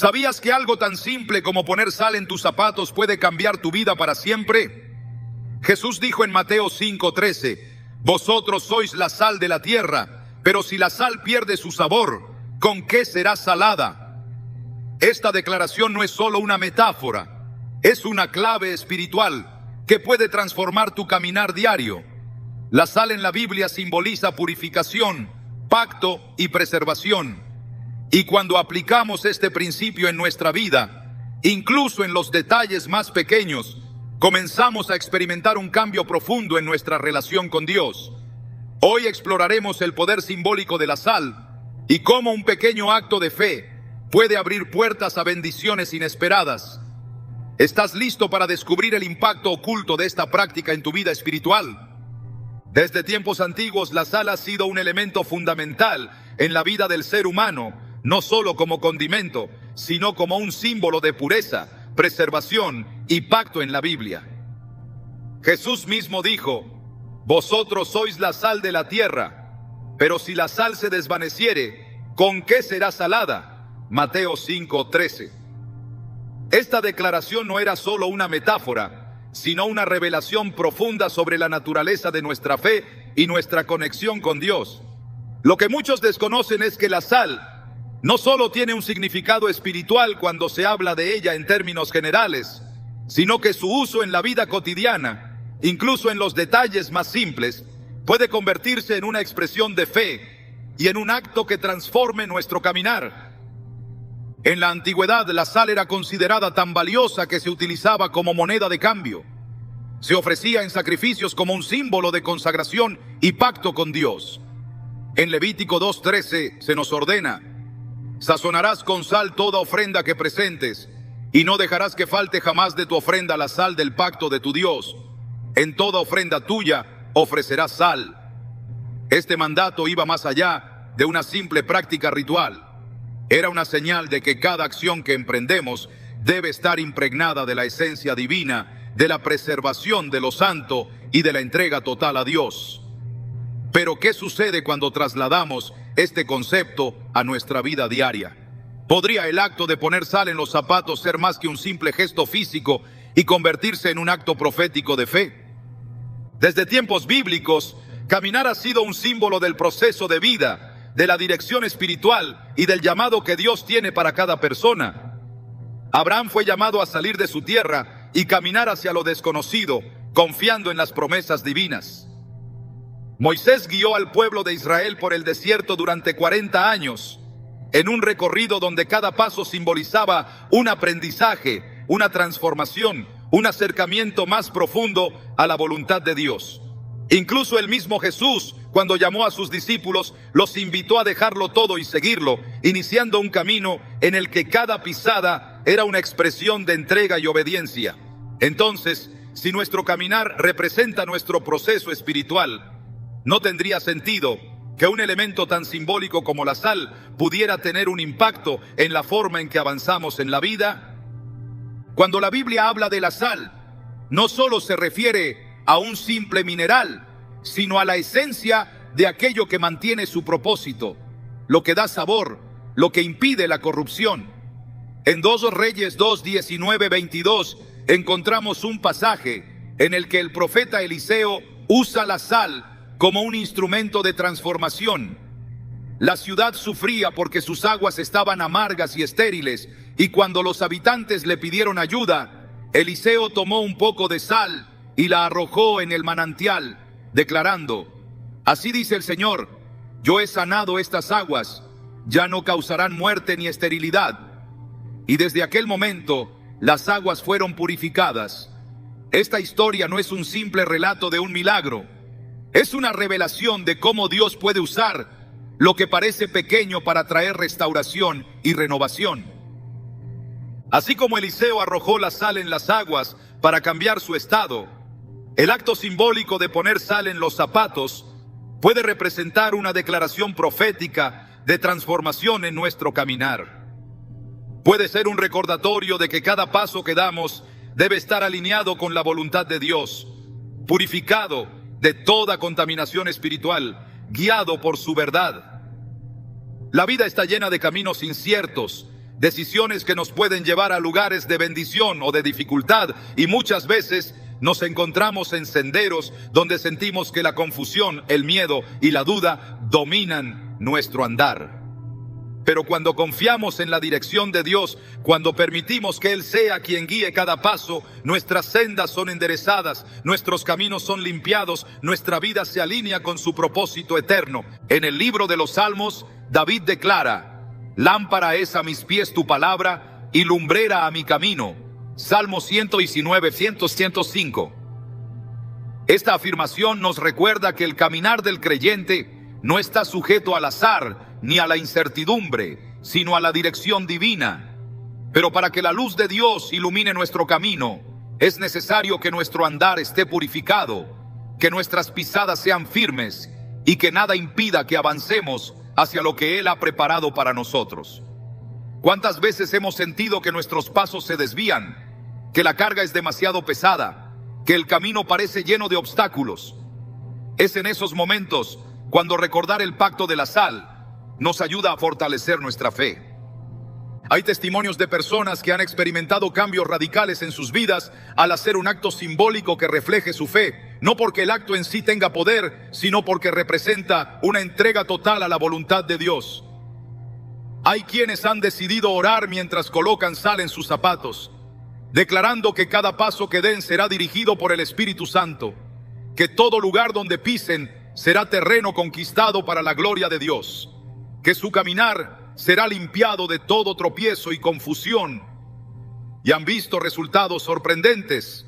¿Sabías que algo tan simple como poner sal en tus zapatos puede cambiar tu vida para siempre? Jesús dijo en Mateo 5:13, vosotros sois la sal de la tierra, pero si la sal pierde su sabor, ¿con qué será salada? Esta declaración no es solo una metáfora, es una clave espiritual que puede transformar tu caminar diario. La sal en la Biblia simboliza purificación, pacto y preservación. Y cuando aplicamos este principio en nuestra vida, incluso en los detalles más pequeños, comenzamos a experimentar un cambio profundo en nuestra relación con Dios. Hoy exploraremos el poder simbólico de la sal y cómo un pequeño acto de fe puede abrir puertas a bendiciones inesperadas. ¿Estás listo para descubrir el impacto oculto de esta práctica en tu vida espiritual? Desde tiempos antiguos, la sal ha sido un elemento fundamental en la vida del ser humano, no solo como condimento, sino como un símbolo de pureza, preservación y pacto en la Biblia. Jesús mismo dijo, vosotros sois la sal de la tierra, pero si la sal se desvaneciere, ¿con qué será salada? Mateo 5:13. Esta declaración no era solo una metáfora, sino una revelación profunda sobre la naturaleza de nuestra fe y nuestra conexión con Dios. Lo que muchos desconocen es que la sal no solo tiene un significado espiritual cuando se habla de ella en términos generales, sino que su uso en la vida cotidiana, incluso en los detalles más simples, puede convertirse en una expresión de fe y en un acto que transforme nuestro caminar. En la antigüedad, la sal era considerada tan valiosa que se utilizaba como moneda de cambio. Se ofrecía en sacrificios como un símbolo de consagración y pacto con Dios. En Levítico 2:13 se nos ordena, sazonarás con sal toda ofrenda que presentes, y no dejarás que falte jamás de tu ofrenda la sal del pacto de tu Dios. En toda ofrenda tuya ofrecerás sal. Este mandato iba más allá de una simple práctica ritual. Era una señal de que cada acción que emprendemos debe estar impregnada de la esencia divina, de la preservación de lo santo y de la entrega total a Dios. Pero ¿qué sucede cuando trasladamos este concepto a nuestra vida diaria? ¿Podría el acto de poner sal en los zapatos ser más que un simple gesto físico y convertirse en un acto profético de fe? Desde tiempos bíblicos, caminar ha sido un símbolo del proceso de vida, de la dirección espiritual y del llamado que Dios tiene para cada persona. Abraham fue llamado a salir de su tierra y caminar hacia lo desconocido, confiando en las promesas divinas. Moisés guió al pueblo de Israel por el desierto durante 40 años, en un recorrido donde cada paso simbolizaba un aprendizaje, una transformación, un acercamiento más profundo a la voluntad de Dios. Incluso el mismo Jesús, cuando llamó a sus discípulos, los invitó a dejarlo todo y seguirlo, iniciando un camino en el que cada pisada era una expresión de entrega y obediencia. Entonces, si nuestro caminar representa nuestro proceso espiritual, no tendría sentido que un elemento tan simbólico como la sal pudiera tener un impacto en la forma en que avanzamos en la vida. Cuando la Biblia habla de la sal, no solo se refiere a un simple mineral, sino a la esencia de aquello que mantiene su propósito, lo que da sabor, lo que impide la corrupción. En 2 Reyes 2:19-22 encontramos un pasaje en el que el profeta Eliseo usa la sal como un instrumento de transformación. La ciudad sufría porque sus aguas estaban amargas y estériles, y cuando los habitantes le pidieron ayuda, Eliseo tomó un poco de sal y la arrojó en el manantial, declarando, así dice el Señor, yo he sanado estas aguas, ya no causarán muerte ni esterilidad. Y desde aquel momento, las aguas fueron purificadas. Esta historia no es un simple relato de un milagro, es una revelación de cómo Dios puede usar lo que parece pequeño para traer restauración y renovación. Así como Eliseo arrojó la sal en las aguas para cambiar su estado, el acto simbólico de poner sal en los zapatos puede representar una declaración profética de transformación en nuestro caminar. Puede ser un recordatorio de que cada paso que damos debe estar alineado con la voluntad de Dios, purificado de toda contaminación espiritual, guiado por su verdad. La vida está llena de caminos inciertos, decisiones que nos pueden llevar a lugares de bendición o de dificultad, y muchas veces nos encontramos en senderos donde sentimos que la confusión, el miedo y la duda dominan nuestro andar. Pero cuando confiamos en la dirección de Dios, cuando permitimos que Él sea quien guíe cada paso, nuestras sendas son enderezadas, nuestros caminos son limpiados, nuestra vida se alinea con su propósito eterno. En el libro de los Salmos, David declara: lámpara es a mis pies tu palabra y lumbrera a mi camino. Salmo 119, 105. Esta afirmación nos recuerda que el caminar del creyente no está sujeto al azar ni a la incertidumbre, sino a la dirección divina. Pero para que la luz de Dios ilumine nuestro camino, es necesario que nuestro andar esté purificado, que nuestras pisadas sean firmes y que nada impida que avancemos hacia lo que Él ha preparado para nosotros. ¿Cuántas veces hemos sentido que nuestros pasos se desvían, que la carga es demasiado pesada, que el camino parece lleno de obstáculos? Es en esos momentos cuando recordar el pacto de la sal nos ayuda a fortalecer nuestra fe. Hay testimonios de personas que han experimentado cambios radicales en sus vidas al hacer un acto simbólico que refleje su fe, no porque el acto en sí tenga poder, sino porque representa una entrega total a la voluntad de Dios. Hay quienes han decidido orar mientras colocan sal en sus zapatos, declarando que cada paso que den será dirigido por el Espíritu Santo, que todo lugar donde pisen será terreno conquistado para la gloria de Dios, que su caminar será limpiado de todo tropiezo y confusión, y han visto resultados sorprendentes.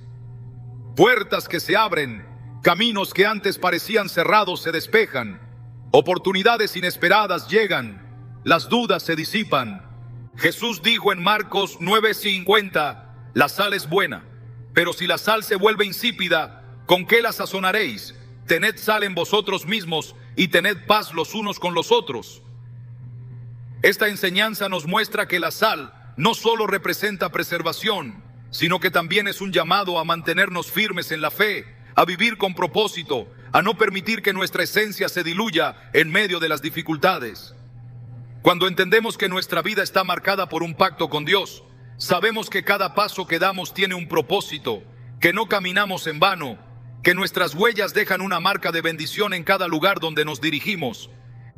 Puertas que se abren, caminos que antes parecían cerrados se despejan, oportunidades inesperadas llegan, las dudas se disipan. Jesús dijo en Marcos 9:50: la sal es buena, pero si la sal se vuelve insípida, ¿con qué la sazonaréis? Tened sal en vosotros mismos y tened paz los unos con los otros. Esta enseñanza nos muestra que la sal no solo representa preservación, sino que también es un llamado a mantenernos firmes en la fe, a vivir con propósito, a no permitir que nuestra esencia se diluya en medio de las dificultades. Cuando entendemos que nuestra vida está marcada por un pacto con Dios, sabemos que cada paso que damos tiene un propósito, que no caminamos en vano, que nuestras huellas dejan una marca de bendición en cada lugar donde nos dirigimos.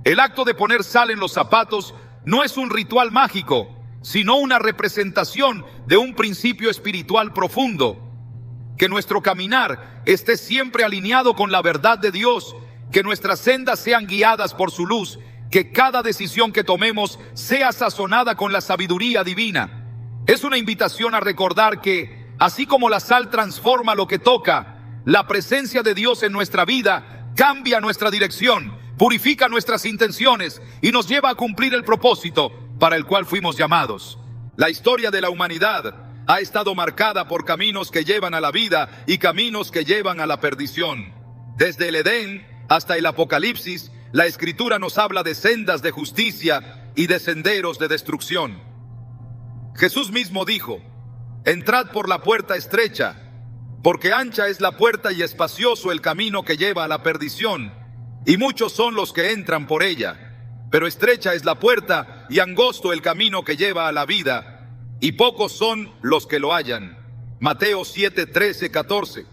El acto de poner sal en los zapatos no es un ritual mágico, sino una representación de un principio espiritual profundo. Que nuestro caminar esté siempre alineado con la verdad de Dios, que nuestras sendas sean guiadas por su luz, que cada decisión que tomemos sea sazonada con la sabiduría divina. Es una invitación a recordar que, así como la sal transforma lo que toca, la presencia de Dios en nuestra vida cambia nuestra dirección, purifica nuestras intenciones y nos lleva a cumplir el propósito para el cual fuimos llamados. La historia de la humanidad ha estado marcada por caminos que llevan a la vida y caminos que llevan a la perdición. Desde el Edén hasta el Apocalipsis, la Escritura nos habla de sendas de justicia y de senderos de destrucción. Jesús mismo dijo: entrad por la puerta estrecha, porque ancha es la puerta y espacioso el camino que lleva a la perdición, y muchos son los que entran por ella. Pero estrecha es la puerta y angosto el camino que lleva a la vida, y pocos son los que lo hallan. Mateo 7, 13, 14.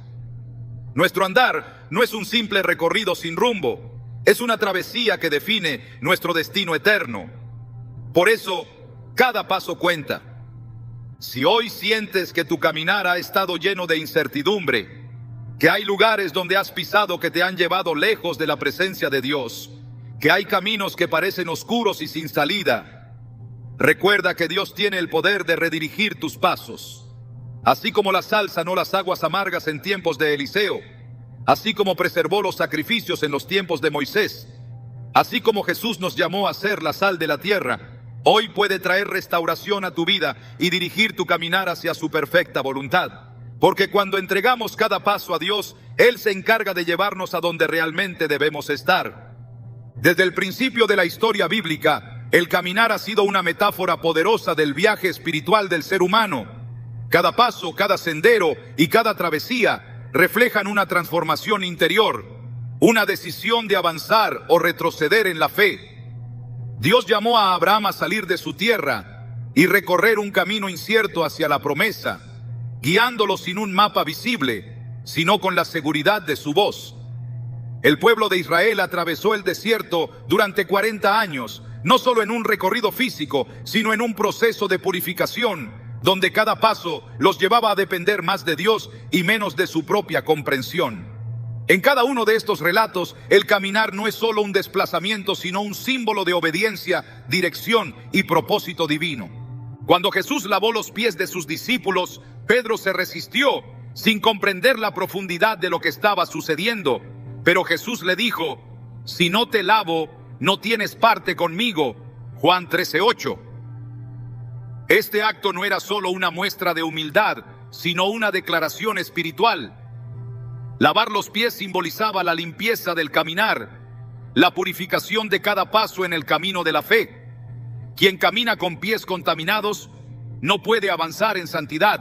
Nuestro andar no es un simple recorrido sin rumbo, es una travesía que define nuestro destino eterno. Por eso, cada paso cuenta. Si hoy sientes que tu caminar ha estado lleno de incertidumbre, que hay lugares donde has pisado que te han llevado lejos de la presencia de Dios, que hay caminos que parecen oscuros y sin salida, recuerda que Dios tiene el poder de redirigir tus pasos. Así como la sal sanó las aguas amargas en tiempos de Eliseo, así como preservó los sacrificios en los tiempos de Moisés, así como Jesús nos llamó a ser la sal de la tierra, hoy puede traer restauración a tu vida y dirigir tu caminar hacia su perfecta voluntad. Porque cuando entregamos cada paso a Dios, Él se encarga de llevarnos a donde realmente debemos estar. Desde el principio de la historia bíblica, el caminar ha sido una metáfora poderosa del viaje espiritual del ser humano. Cada paso, cada sendero y cada travesía reflejan una transformación interior, una decisión de avanzar o retroceder en la fe. Dios llamó a Abraham a salir de su tierra, y recorrer un camino incierto hacia la promesa, guiándolo sin un mapa visible, sino con la seguridad de su voz. El pueblo de Israel atravesó el desierto durante 40 años, no solo en un recorrido físico, sino en un proceso de purificación, donde cada paso los llevaba a depender más de Dios y menos de su propia comprensión. En cada uno de estos relatos, el caminar no es solo un desplazamiento, sino un símbolo de obediencia, dirección y propósito divino. Cuando Jesús lavó los pies de sus discípulos, Pedro se resistió, sin comprender la profundidad de lo que estaba sucediendo. Pero Jesús le dijo: si no te lavo, no tienes parte conmigo. Juan 13:8. Este acto no era solo una muestra de humildad, sino una declaración espiritual. Lavar los pies simbolizaba la limpieza del caminar, la purificación de cada paso en el camino de la fe. Quien camina con pies contaminados no puede avanzar en santidad,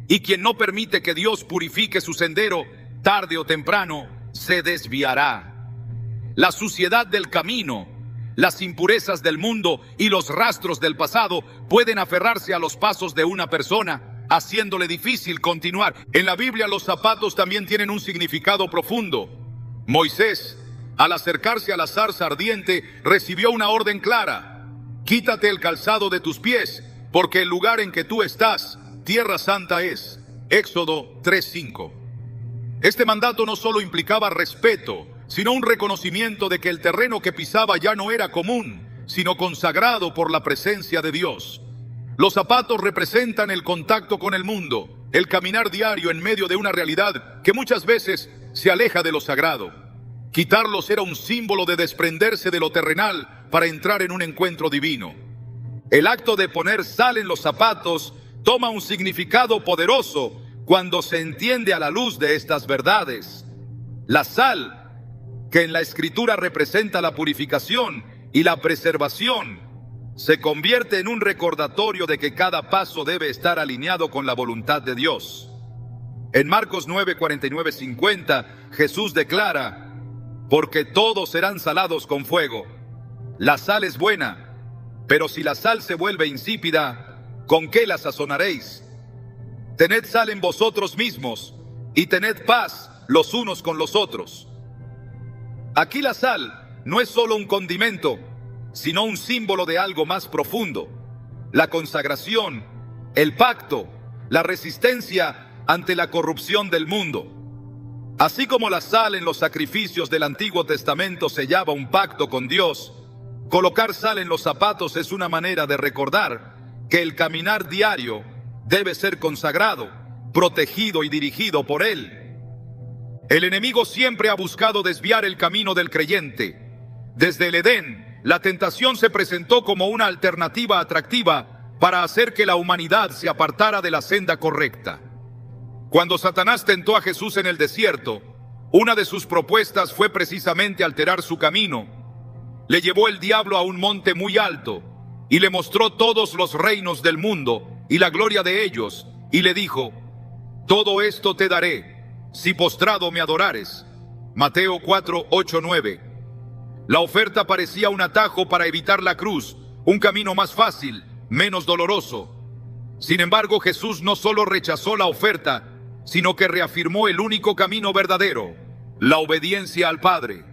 y quien no permite que Dios purifique su sendero, tarde o temprano se desviará. La suciedad del camino, las impurezas del mundo y los rastros del pasado pueden aferrarse a los pasos de una persona, haciéndole difícil continuar. En la Biblia los zapatos también tienen un significado profundo. Moisés, al acercarse a la zarza ardiente, recibió una orden clara: quítate el calzado de tus pies, porque el lugar en que tú estás, tierra santa es. Éxodo 3:5. Este mandato no solo implicaba respeto, sino un reconocimiento de que el terreno que pisaba ya no era común, sino consagrado por la presencia de Dios. Los zapatos representan el contacto con el mundo, el caminar diario en medio de una realidad que muchas veces se aleja de lo sagrado. Quitarlos era un símbolo de desprenderse de lo terrenal para entrar en un encuentro divino. El acto de poner sal en los zapatos toma un significado poderoso cuando se entiende a la luz de estas verdades. La sal, que en la Escritura representa la purificación y la preservación, se convierte en un recordatorio de que cada paso debe estar alineado con la voluntad de Dios. En Marcos 9:49-50, Jesús declara: porque todos serán salados con fuego. La sal es buena, pero si la sal se vuelve insípida, ¿con qué la sazonaréis? Tened sal en vosotros mismos y tened paz los unos con los otros. Aquí la sal no es solo un condimento, sino un símbolo de algo más profundo: la consagración, el pacto, la resistencia ante la corrupción del mundo. Así como la sal en los sacrificios del Antiguo Testamento sellaba un pacto con Dios, colocar sal en los zapatos es una manera de recordar que el caminar diario debe ser consagrado, protegido y dirigido por Él. El enemigo siempre ha buscado desviar el camino del creyente. Desde el Edén, la tentación se presentó como una alternativa atractiva para hacer que la humanidad se apartara de la senda correcta. Cuando Satanás tentó a Jesús en el desierto, una de sus propuestas fue precisamente alterar su camino. Le llevó el diablo a un monte muy alto y le mostró todos los reinos del mundo y la gloria de ellos, y le dijo: todo esto te daré si postrado me adorares. Mateo 4:8-9. La oferta parecía un atajo para evitar la cruz, un camino más fácil, menos doloroso. Sin embargo, Jesús no solo rechazó la oferta, sino que reafirmó el único camino verdadero: la obediencia al Padre.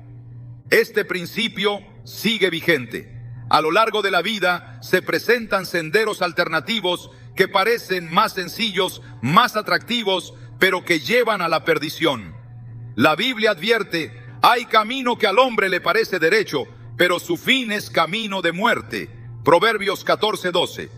Este principio sigue vigente. A lo largo de la vida se presentan senderos alternativos que parecen más sencillos, más atractivos, pero que llevan a la perdición. La Biblia advierte: hay camino que al hombre le parece derecho, pero su fin es camino de muerte. Proverbios 14:12.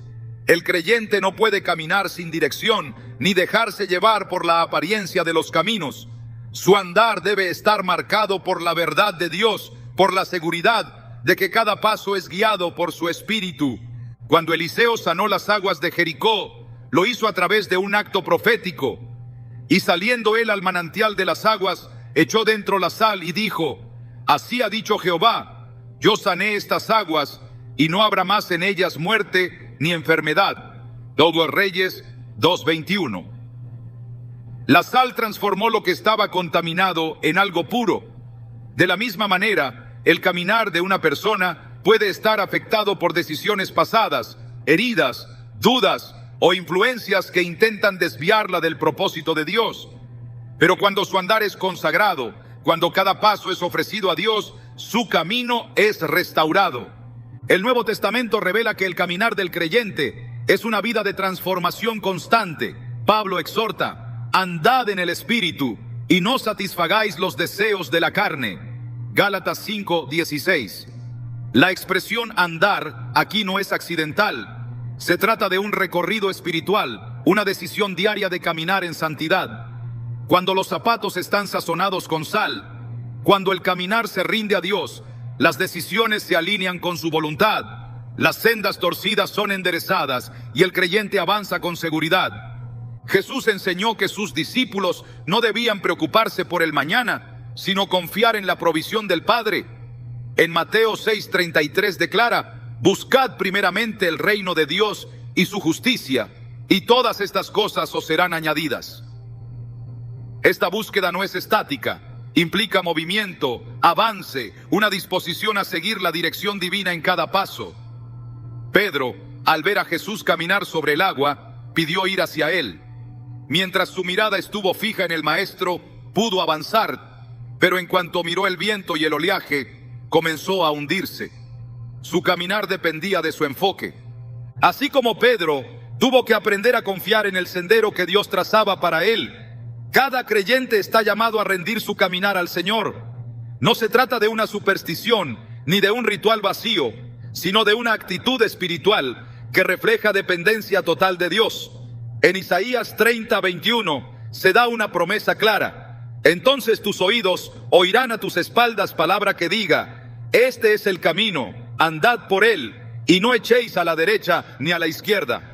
El creyente no puede caminar sin dirección, ni dejarse llevar por la apariencia de los caminos. Su andar debe estar marcado por la verdad de Dios, por la seguridad de que cada paso es guiado por su espíritu. Cuando Eliseo sanó las aguas de Jericó, lo hizo a través de un acto profético. Y saliendo él al manantial de las aguas, echó dentro la sal y dijo: así ha dicho Jehová, yo sané estas aguas, y no habrá más en ellas muerte ni enfermedad. Todo es Reyes 2:21. La sal transformó lo que estaba contaminado en algo puro. De la misma manera, el caminar de una persona puede estar afectado por decisiones pasadas, heridas, dudas o influencias que intentan desviarla del propósito de Dios. Pero cuando su andar es consagrado, cuando cada paso es ofrecido a Dios, su camino es restaurado. El Nuevo Testamento revela que el caminar del creyente es una vida de transformación constante. Pablo exhorta: andad en el Espíritu y no satisfagáis los deseos de la carne. Gálatas 5:16. La expresión andar aquí no es accidental. Se trata de un recorrido espiritual, una decisión diaria de caminar en santidad. Cuando los zapatos están sazonados con sal, cuando el caminar se rinde a Dios, las decisiones se alinean con su voluntad, las sendas torcidas son enderezadas y el creyente avanza con seguridad. Jesús enseñó que sus discípulos no debían preocuparse por el mañana, sino confiar en la provisión del Padre. En Mateo 6:33 declara: buscad primeramente el reino de Dios y su justicia, y todas estas cosas os serán añadidas. Esta búsqueda no es estática, implica movimiento, avance, una disposición a seguir la dirección divina en cada paso. Pedro, al ver a Jesús caminar sobre el agua, pidió ir hacia él. Mientras su mirada estuvo fija en el Maestro, pudo avanzar, pero en cuanto miró el viento y el oleaje, comenzó a hundirse. Su caminar dependía de su enfoque. Así como Pedro tuvo que aprender a confiar en el sendero que Dios trazaba para él, cada creyente está llamado a rendir su caminar al Señor. No se trata de una superstición ni de un ritual vacío, sino de una actitud espiritual que refleja dependencia total de Dios. En Isaías 30:21 se da una promesa clara: entonces tus oídos oirán a tus espaldas palabra que diga: este es el camino, andad por él, y no echéis a la derecha ni a la izquierda.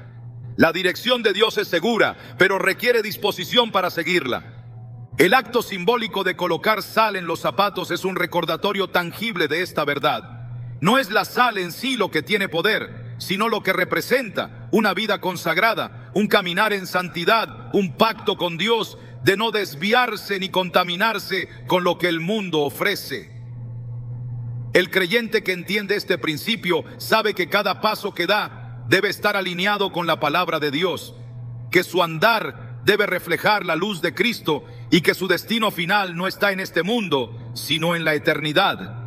La dirección de Dios es segura, pero requiere disposición para seguirla. El acto simbólico de colocar sal en los zapatos es un recordatorio tangible de esta verdad. No es la sal en sí lo que tiene poder, sino lo que representa: una vida consagrada, un caminar en santidad, un pacto con Dios de no desviarse ni contaminarse con lo que el mundo ofrece. El creyente que entiende este principio sabe que cada paso que da debe estar alineado con la palabra de Dios, que su andar debe reflejar la luz de Cristo y que su destino final no está en este mundo, sino en la eternidad.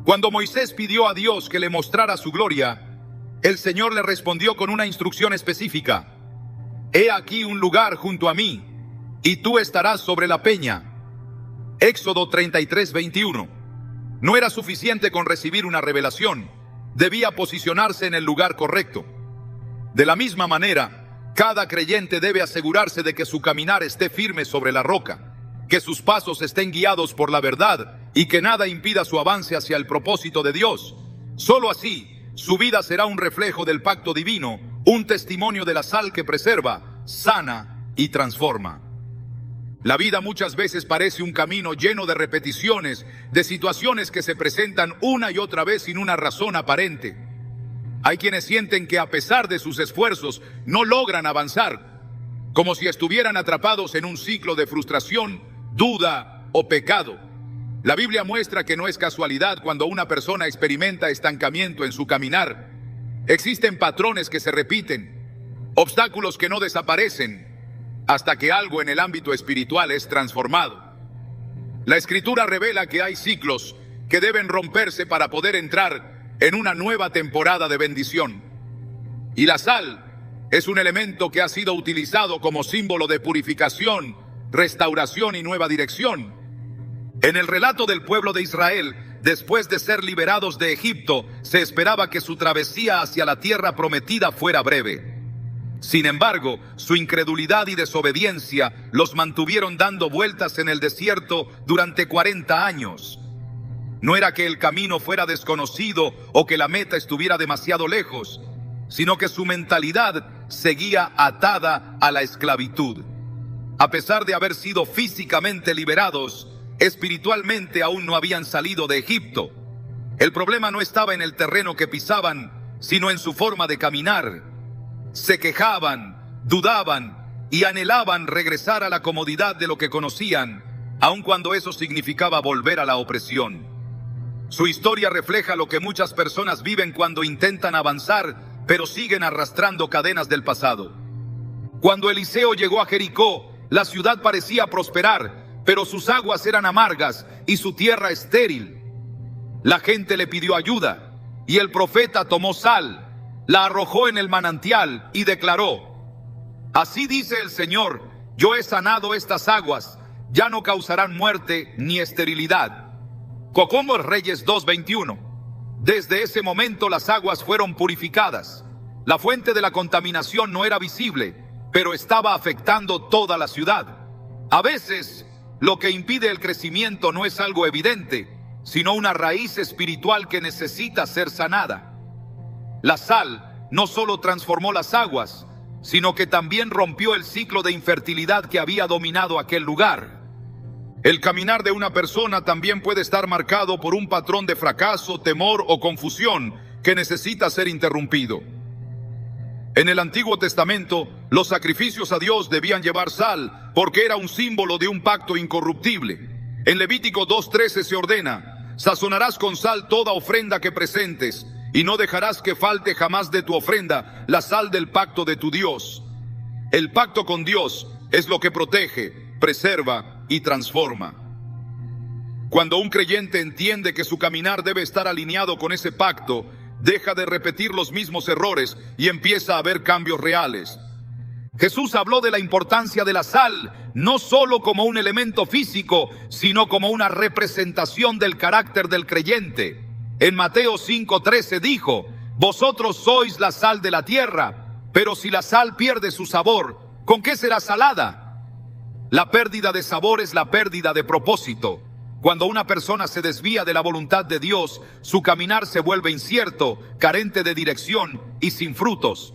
Cuando Moisés pidió a Dios que le mostrara su gloria, el Señor le respondió con una instrucción específica: he aquí un lugar junto a mí, y tú estarás sobre la peña. Éxodo 33:21. No era suficiente con recibir una revelación, debía posicionarse en el lugar correcto. De la misma manera, cada creyente debe asegurarse de que su caminar esté firme sobre la roca, que sus pasos estén guiados por la verdad y que nada impida su avance hacia el propósito de Dios. Solo así, su vida será un reflejo del pacto divino, un testimonio de la sal que preserva, sana y transforma. La vida muchas veces parece un camino lleno de repeticiones, de situaciones que se presentan una y otra vez sin una razón aparente. Hay quienes sienten que a pesar de sus esfuerzos no logran avanzar, como si estuvieran atrapados en un ciclo de frustración, duda o pecado. La Biblia muestra que no es casualidad cuando una persona experimenta estancamiento en su caminar. Existen patrones que se repiten, obstáculos que no desaparecen, hasta que algo en el ámbito espiritual es transformado. La Escritura revela que hay ciclos que deben romperse para poder entrar en una nueva temporada de bendición. Y la sal es un elemento que ha sido utilizado como símbolo de purificación, restauración y nueva dirección. En el relato del pueblo de Israel, después de ser liberados de Egipto, se esperaba que su travesía hacia la tierra prometida fuera breve. Sin embargo, su incredulidad y desobediencia los mantuvieron dando vueltas en el desierto durante 40 años. No era que el camino fuera desconocido o que la meta estuviera demasiado lejos, sino que su mentalidad seguía atada a la esclavitud. A pesar de haber sido físicamente liberados, espiritualmente aún no habían salido de Egipto. El problema no estaba en el terreno que pisaban, sino en su forma de caminar. Se quejaban, dudaban y anhelaban regresar a la comodidad de lo que conocían, aun cuando eso significaba volver a la opresión. Su historia refleja lo que muchas personas viven cuando intentan avanzar, pero siguen arrastrando cadenas del pasado. Cuando Eliseo llegó a Jericó, la ciudad parecía prosperar, pero sus aguas eran amargas y su tierra estéril. La gente le pidió ayuda, y el profeta tomó sal, la arrojó en el manantial y declaró: así dice el Señor, yo he sanado estas aguas, ya no causarán muerte ni esterilidad. Cocomos Reyes 2:21. Desde ese momento las aguas fueron purificadas. La fuente de la contaminación no era visible, pero estaba afectando toda la ciudad. A veces, lo que impide el crecimiento no es algo evidente, sino una raíz espiritual que necesita ser sanada. La sal no solo transformó las aguas, sino que también rompió el ciclo de infertilidad que había dominado aquel lugar. El caminar de una persona también puede estar marcado por un patrón de fracaso, temor o confusión que necesita ser interrumpido. En el Antiguo Testamento, los sacrificios a Dios debían llevar sal, porque era un símbolo de un pacto incorruptible. En Levítico 2:13 se ordena: sazonarás con sal toda ofrenda que presentes, y no dejarás que falte jamás de tu ofrenda la sal del pacto de tu Dios. El pacto con Dios es lo que protege, preserva y transforma. Cuando un creyente entiende que su caminar debe estar alineado con ese pacto, deja de repetir los mismos errores y empieza a ver cambios reales. Jesús habló de la importancia de la sal, no solo como un elemento físico, sino como una representación del carácter del creyente. En Mateo 5:13 dijo: vosotros sois la sal de la tierra, pero si la sal pierde su sabor, ¿con qué será salada? La pérdida de sabor es la pérdida de propósito. Cuando una persona se desvía de la voluntad de Dios, su caminar se vuelve incierto, carente de dirección y sin frutos.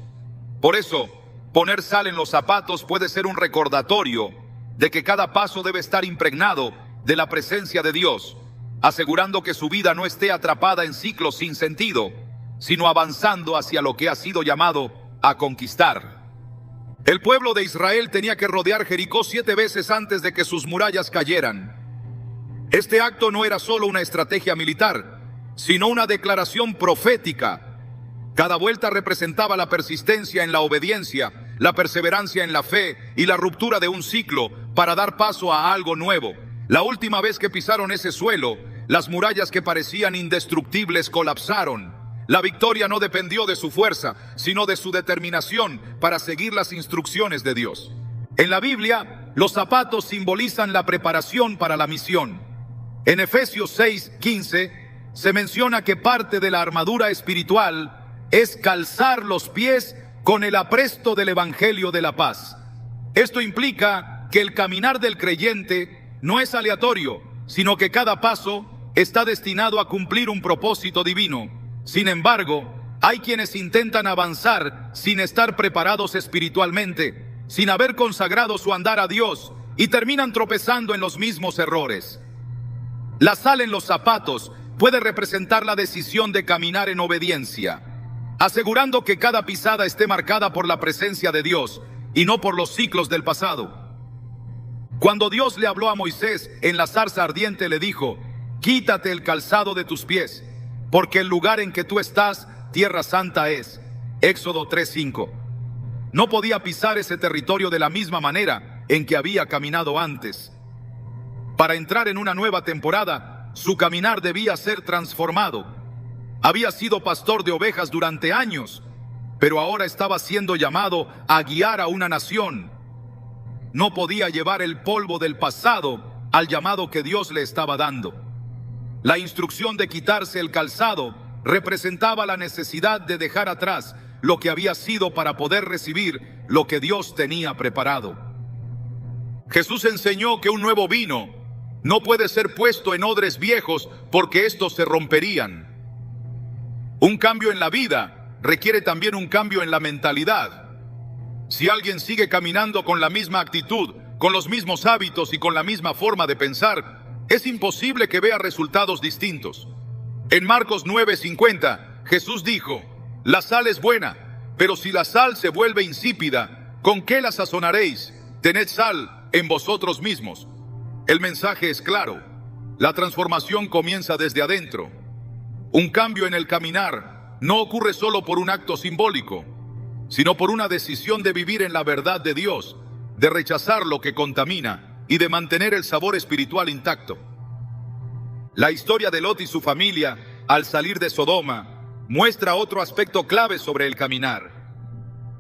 Por eso, poner sal en los zapatos puede ser un recordatorio de que cada paso debe estar impregnado de la presencia de Dios, asegurando que su vida no esté atrapada en ciclos sin sentido, sino avanzando hacia lo que ha sido llamado a conquistar. El pueblo de Israel tenía que rodear Jericó 7 veces antes de que sus murallas cayeran. Este acto no era solo una estrategia militar, sino una declaración profética. Cada vuelta representaba la persistencia en la obediencia, la perseverancia en la fe y la ruptura de un ciclo para dar paso a algo nuevo. La última vez que pisaron ese suelo, las murallas que parecían indestructibles colapsaron. La victoria no dependió de su fuerza, sino de su determinación para seguir las instrucciones de Dios. En la Biblia, los zapatos simbolizan la preparación para la misión. En Efesios 6:15 se menciona que parte de la armadura espiritual es calzar los pies con el apresto del Evangelio de la paz. Esto implica que el caminar del creyente no es aleatorio, sino que cada paso está destinado a cumplir un propósito divino. Sin embargo, hay quienes intentan avanzar sin estar preparados espiritualmente, sin haber consagrado su andar a Dios, y terminan tropezando en los mismos errores. La sal en los zapatos puede representar la decisión de caminar en obediencia, asegurando que cada pisada esté marcada por la presencia de Dios y no por los ciclos del pasado. Cuando Dios le habló a Moisés en la zarza ardiente, le dijo: quítate el calzado de tus pies, porque el lugar en que tú estás, tierra santa es. Éxodo 3:5. No podía pisar ese territorio de la misma manera en que había caminado antes. Para entrar en una nueva temporada, su caminar debía ser transformado. Había sido pastor de ovejas durante años, pero ahora estaba siendo llamado a guiar a una nación. No podía llevar el polvo del pasado al llamado que Dios le estaba dando. La instrucción de quitarse el calzado representaba la necesidad de dejar atrás lo que había sido para poder recibir lo que Dios tenía preparado. Jesús enseñó que un nuevo vino no puede ser puesto en odres viejos porque estos se romperían. Un cambio en la vida requiere también un cambio en la mentalidad. Si alguien sigue caminando con la misma actitud, con los mismos hábitos y con la misma forma de pensar, es imposible que vea resultados distintos. En Marcos 9:50, Jesús dijo: la sal es buena, pero si la sal se vuelve insípida, ¿con qué la sazonaréis? Tened sal en vosotros mismos. El mensaje es claro. La transformación comienza desde adentro. Un cambio en el caminar no ocurre solo por un acto simbólico, sino por una decisión de vivir en la verdad de Dios, de rechazar lo que contamina y de mantener el sabor espiritual intacto. La historia de Lot y su familia, al salir de Sodoma, muestra otro aspecto clave sobre el caminar.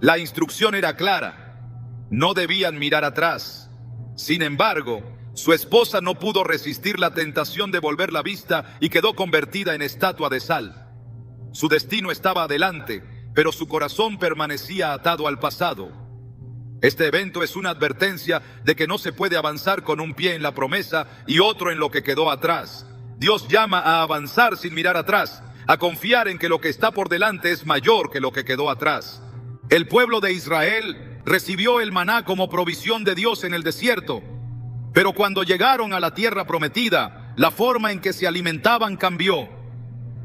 La instrucción era clara: no debían mirar atrás. Sin embargo, su esposa no pudo resistir la tentación de volver la vista y quedó convertida en estatua de sal. Su destino estaba adelante, pero su corazón permanecía atado al pasado. Este evento es una advertencia de que no se puede avanzar con un pie en la promesa y otro en lo que quedó atrás. Dios llama a avanzar sin mirar atrás, a confiar en que lo que está por delante es mayor que lo que quedó atrás. El pueblo de Israel recibió el maná como provisión de Dios en el desierto, pero cuando llegaron a la tierra prometida, la forma en que se alimentaban cambió.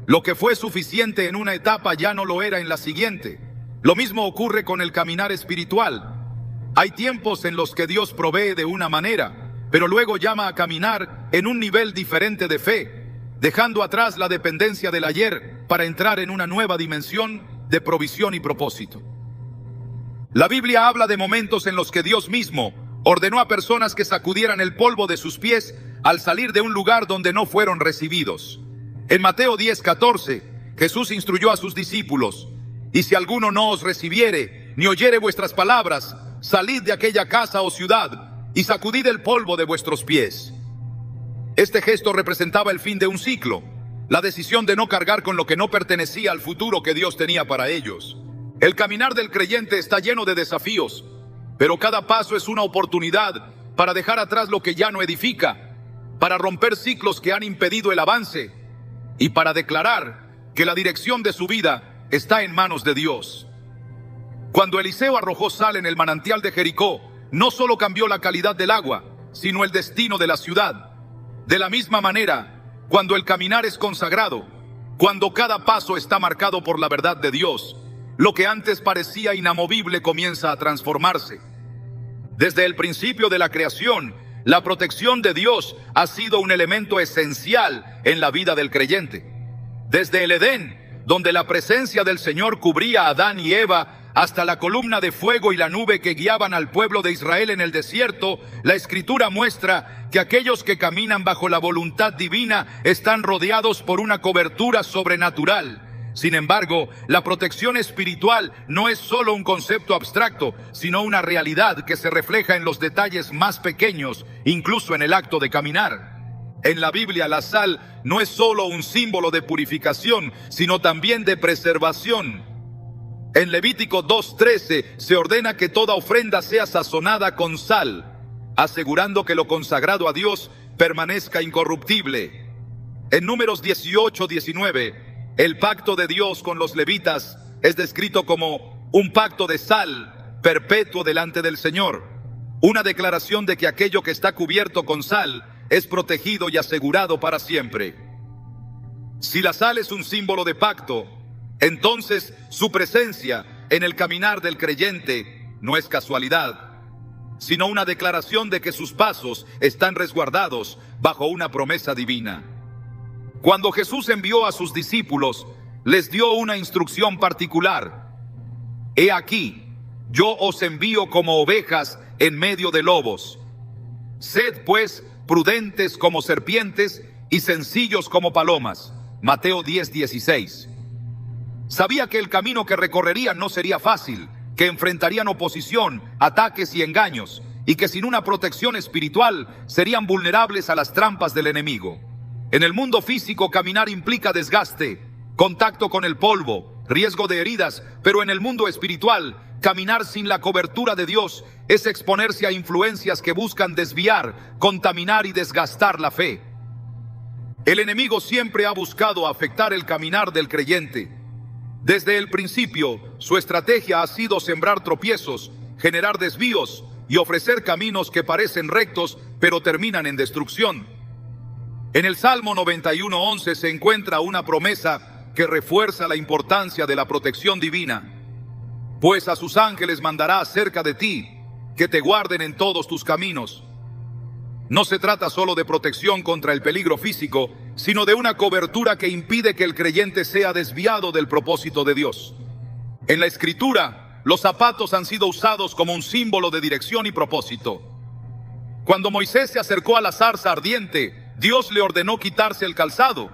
Lo que fue suficiente en una etapa ya no lo era en la siguiente. Lo mismo ocurre con el caminar espiritual. Hay tiempos en los que Dios provee de una manera, pero luego llama a caminar en un nivel diferente de fe, dejando atrás la dependencia del ayer para entrar en una nueva dimensión de provisión y propósito. La Biblia habla de momentos en los que Dios mismo ordenó a personas que sacudieran el polvo de sus pies al salir de un lugar donde no fueron recibidos. En Mateo 10:14, Jesús instruyó a sus discípulos: y si alguno no os recibiere, ni oyere vuestras palabras, salid de aquella casa o ciudad, y sacudid el polvo de vuestros pies. Este gesto representaba el fin de un ciclo, la decisión de no cargar con lo que no pertenecía al futuro que Dios tenía para ellos. El caminar del creyente está lleno de desafíos, pero cada paso es una oportunidad para dejar atrás lo que ya no edifica, para romper ciclos que han impedido el avance y para declarar que la dirección de su vida está en manos de Dios. Cuando Eliseo arrojó sal en el manantial de Jericó, no solo cambió la calidad del agua, sino el destino de la ciudad. De la misma manera, cuando el caminar es consagrado, cuando cada paso está marcado por la verdad de Dios, lo que antes parecía inamovible comienza a transformarse. Desde el principio de la creación, la protección de Dios ha sido un elemento esencial en la vida del creyente. Desde el Edén, donde la presencia del Señor cubría a Adán y Eva, hasta la columna de fuego y la nube que guiaban al pueblo de Israel en el desierto, la Escritura muestra que aquellos que caminan bajo la voluntad divina están rodeados por una cobertura sobrenatural. Sin embargo, la protección espiritual no es solo un concepto abstracto, sino una realidad que se refleja en los detalles más pequeños, incluso en el acto de caminar. En la Biblia, la sal no es solo un símbolo de purificación, sino también de preservación. En Levítico 2:13 se ordena que toda ofrenda sea sazonada con sal, asegurando que lo consagrado a Dios permanezca incorruptible. En Números 18:19, el pacto de Dios con los levitas es descrito como un pacto de sal perpetuo delante del Señor, una declaración de que aquello que está cubierto con sal es protegido y asegurado para siempre. Si la sal es un símbolo de pacto, entonces su presencia en el caminar del creyente no es casualidad, sino una declaración de que sus pasos están resguardados bajo una promesa divina. Cuando Jesús envió a sus discípulos, les dio una instrucción particular: He aquí, yo os envío como ovejas en medio de lobos. Sed pues prudentes como serpientes y sencillos como palomas. Mateo 10:16. Sabía que el camino que recorrerían no sería fácil, que enfrentarían oposición, ataques y engaños, y que sin una protección espiritual serían vulnerables a las trampas del enemigo. En el mundo físico, caminar implica desgaste, contacto con el polvo, riesgo de heridas, pero en el mundo espiritual, caminar sin la cobertura de Dios es exponerse a influencias que buscan desviar, contaminar y desgastar la fe. El enemigo siempre ha buscado afectar el caminar del creyente. Desde el principio, su estrategia ha sido sembrar tropiezos, generar desvíos y ofrecer caminos que parecen rectos, pero terminan en destrucción. En el Salmo 91:11 se encuentra una promesa que refuerza la importancia de la protección divina. Pues a sus ángeles mandará acerca de ti, que te guarden en todos tus caminos. No se trata solo de protección contra el peligro físico, sino de una cobertura que impide que el creyente sea desviado del propósito de Dios. En la Escritura, los zapatos han sido usados como un símbolo de dirección y propósito. Cuando Moisés se acercó a la zarza ardiente, Dios le ordenó quitarse el calzado,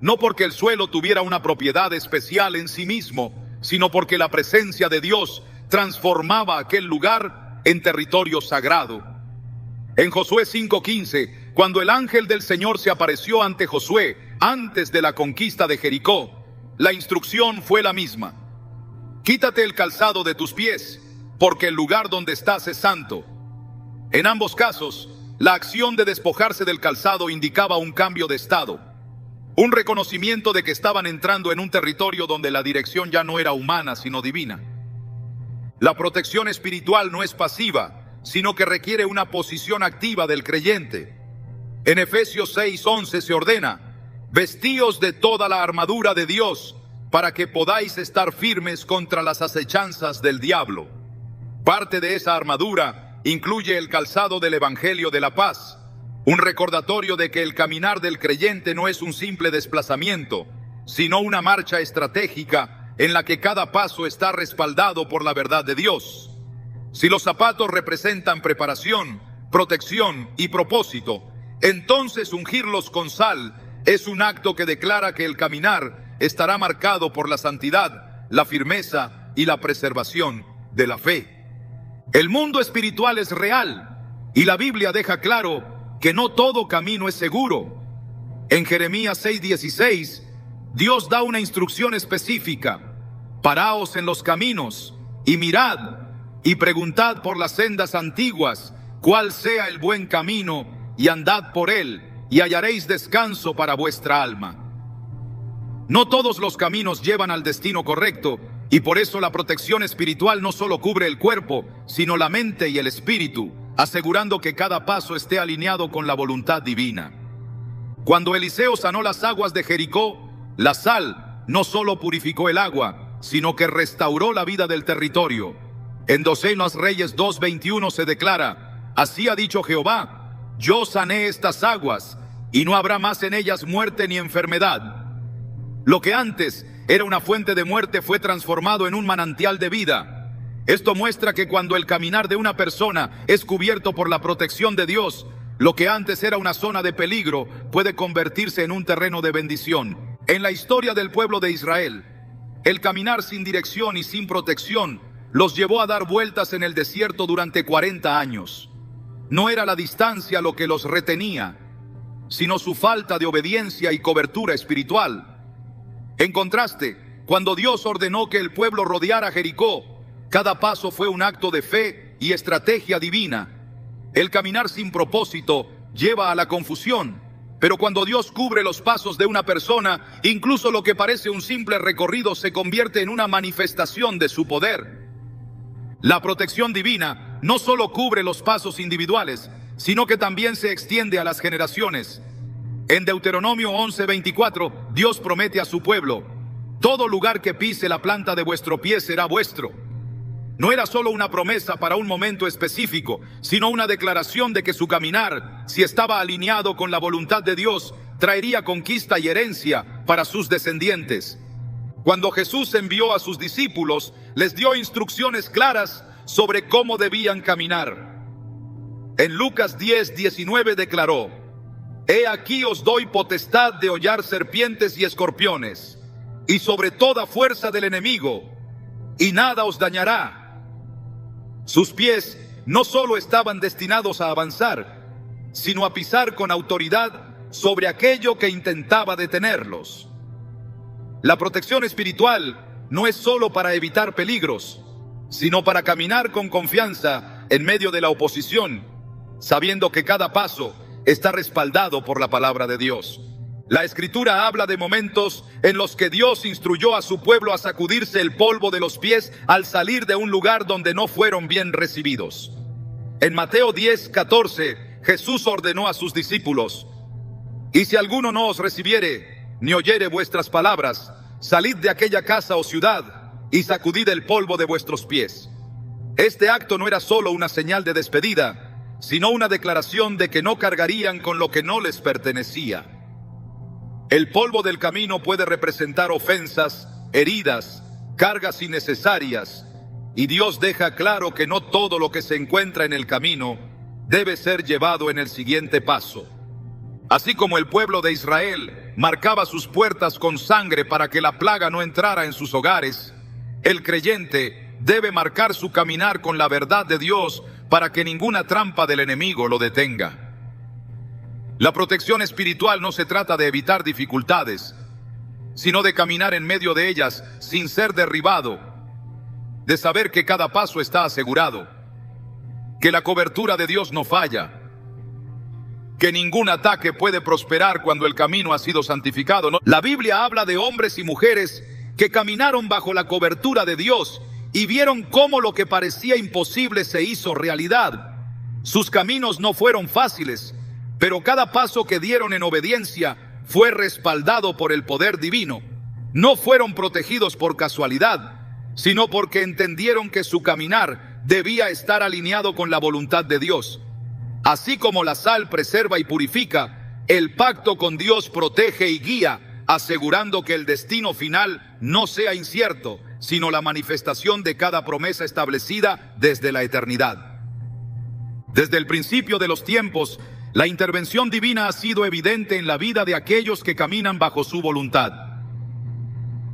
no porque el suelo tuviera una propiedad especial en sí mismo, sino porque la presencia de Dios transformaba aquel lugar en territorio sagrado. En Josué 5:15, cuando el ángel del Señor se apareció ante Josué antes de la conquista de Jericó, la instrucción fue la misma: quítate el calzado de tus pies, porque el lugar donde estás es santo. En ambos casos, la acción de despojarse del calzado indicaba un cambio de estado, un reconocimiento de que estaban entrando en un territorio donde la dirección ya no era humana, sino divina. La protección espiritual no es pasiva, sino que requiere una posición activa del creyente. En Efesios 6:11 se ordena: vestíos de toda la armadura de Dios, para que podáis estar firmes contra las acechanzas del diablo. Parte de esa armadura incluye el calzado del Evangelio de la Paz, un recordatorio de que el caminar del creyente no es un simple desplazamiento, sino una marcha estratégica en la que cada paso está respaldado por la verdad de Dios. Si los zapatos representan preparación, protección y propósito, entonces ungirlos con sal es un acto que declara que el caminar estará marcado por la santidad, la firmeza y la preservación de la fe. El mundo espiritual es real y la Biblia deja claro que no todo camino es seguro. En Jeremías 6:16, Dios da una instrucción específica: paraos en los caminos y mirad y preguntad por las sendas antiguas cuál sea el buen camino, y andad por él, y hallaréis descanso para vuestra alma. No todos los caminos llevan al destino correcto, y por eso la protección espiritual no solo cubre el cuerpo, sino la mente y el espíritu, asegurando que cada paso esté alineado con la voluntad divina. Cuando Eliseo sanó las aguas de Jericó, la sal no solo purificó el agua, sino que restauró la vida del territorio. En 2 Reyes 2:21 se declara: así ha dicho Jehová, yo sané estas aguas, y no habrá más en ellas muerte ni enfermedad. Lo que antes era una fuente de muerte fue transformado en un manantial de vida. Esto muestra que cuando el caminar de una persona es cubierto por la protección de Dios, lo que antes era una zona de peligro puede convertirse en un terreno de bendición. En la historia del pueblo de Israel, el caminar sin dirección y sin protección los llevó a dar vueltas en el desierto durante 40 años. No era la distancia lo que los retenía, sino su falta de obediencia y cobertura espiritual. En contraste, cuando Dios ordenó que el pueblo rodeara Jericó, cada paso fue un acto de fe y estrategia divina. El caminar sin propósito lleva a la confusión, pero cuando Dios cubre los pasos de una persona, incluso lo que parece un simple recorrido se convierte en una manifestación de su poder. La protección divina no solo cubre los pasos individuales, sino que también se extiende a las generaciones. En Deuteronomio 11:24, Dios promete a su pueblo: todo lugar que pise la planta de vuestro pie será vuestro. No era solo una promesa para un momento específico, sino una declaración de que su caminar, si estaba alineado con la voluntad de Dios, traería conquista y herencia para sus descendientes. Cuando Jesús envió a sus discípulos, les dio instrucciones claras sobre cómo debían caminar. En Lucas 10:19 declaró: he aquí os doy potestad de hollar serpientes y escorpiones, y sobre toda fuerza del enemigo, y nada os dañará. Sus pies no solo estaban destinados a avanzar, sino a pisar con autoridad sobre aquello que intentaba detenerlos. La protección espiritual no es solo para evitar peligros, sino para caminar con confianza en medio de la oposición, sabiendo que cada paso está respaldado por la palabra de Dios. La Escritura habla de momentos en los que Dios instruyó a su pueblo a sacudirse el polvo de los pies al salir de un lugar donde no fueron bien recibidos. En Mateo 10:14, Jesús ordenó a sus discípulos: y si alguno no os recibiere, ni oyere vuestras palabras, salid de aquella casa o ciudad, y sacudid el polvo de vuestros pies. Este acto no era solo una señal de despedida, sino una declaración de que no cargarían con lo que no les pertenecía. El polvo del camino puede representar ofensas, heridas, cargas innecesarias, y Dios deja claro que no todo lo que se encuentra en el camino debe ser llevado en el siguiente paso. Así como el pueblo de Israel marcaba sus puertas con sangre para que la plaga no entrara en sus hogares, el creyente debe marcar su caminar con la verdad de Dios para que ninguna trampa del enemigo lo detenga. La protección espiritual no se trata de evitar dificultades, sino de caminar en medio de ellas sin ser derribado, de saber que cada paso está asegurado, que la cobertura de Dios no falla, que ningún ataque puede prosperar cuando el camino ha sido santificado. La Biblia habla de hombres y mujeres que caminaron bajo la cobertura de Dios y vieron cómo lo que parecía imposible se hizo realidad. Sus caminos no fueron fáciles, pero cada paso que dieron en obediencia fue respaldado por el poder divino. No fueron protegidos por casualidad, sino porque entendieron que su caminar debía estar alineado con la voluntad de Dios. Así como la sal preserva y purifica, el pacto con Dios protege y guía, asegurando que el destino final no sea incierto, sino la manifestación de cada promesa establecida desde la eternidad. Desde el principio de los tiempos, la intervención divina ha sido evidente en la vida de aquellos que caminan bajo su voluntad.